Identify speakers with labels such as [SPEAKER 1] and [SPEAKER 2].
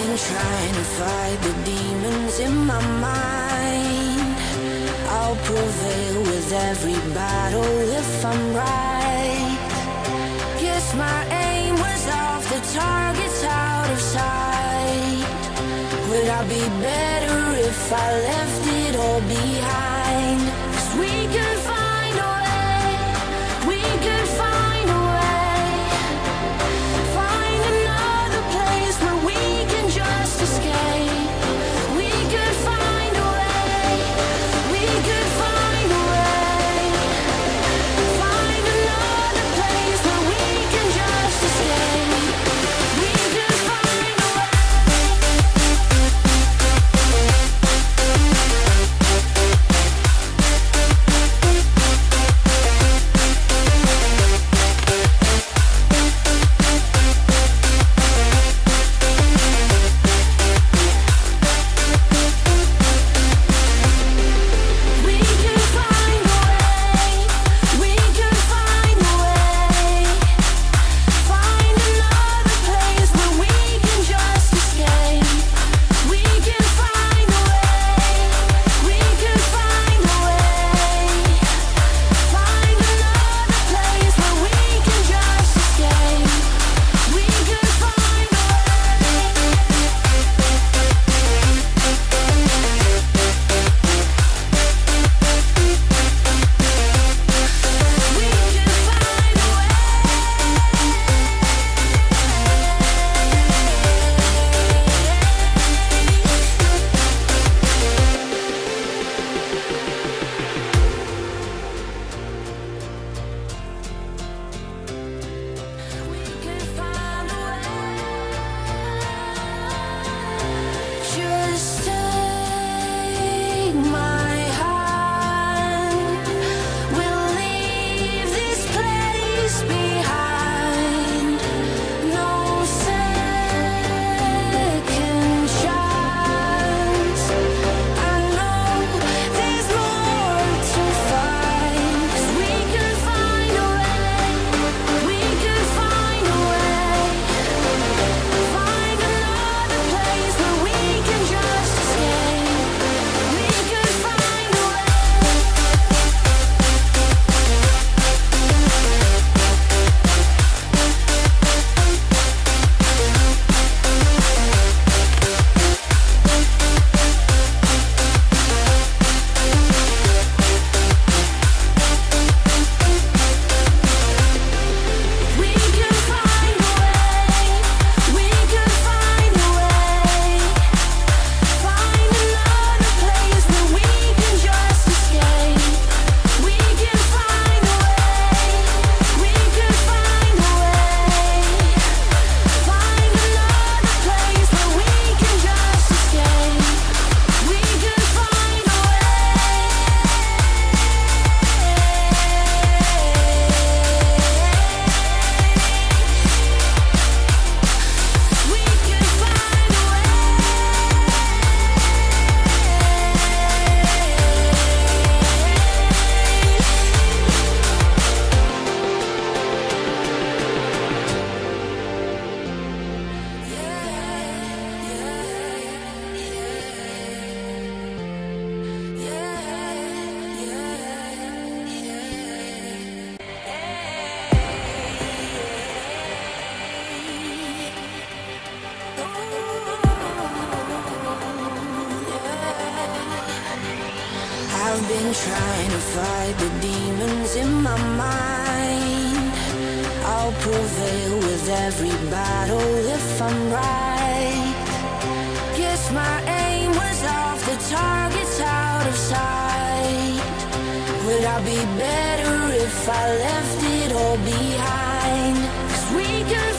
[SPEAKER 1] been trying to fight the demons in my mind. I'll prevail with every battle if I'm right. Guess my aim was off, the target's out of sight. Would I be better if I left it all behind? 'Cause we could find a way, we could find a way. Find another place where we can just escape. We could find a way, we could find a way. Find another place where we can just escape. We could find a way. We could find a way, we could find a way. Find another place where we can just escape. We can find a way, we could find a way. Find another place where we can just escape. We could find a way. We could find a way. We could find a way. Just take my hand. We'll leave this place behind. No second chance. I know there's more to find. 'Cause we could find a way, we could find a way. Find another place where we can just escape. We could find a way. We could find a way, we could find a way. Find another place where we can just escape. We could find a way, we could find a way. Find another place where we can just escape. We could find a way. We could find a way. I've been trying to fight the demons in my mind. I'll prevail with every battle if I'm right. Guess my aim was off, the target's out of sight. Would I be better if I left it all behind? 'Cause we could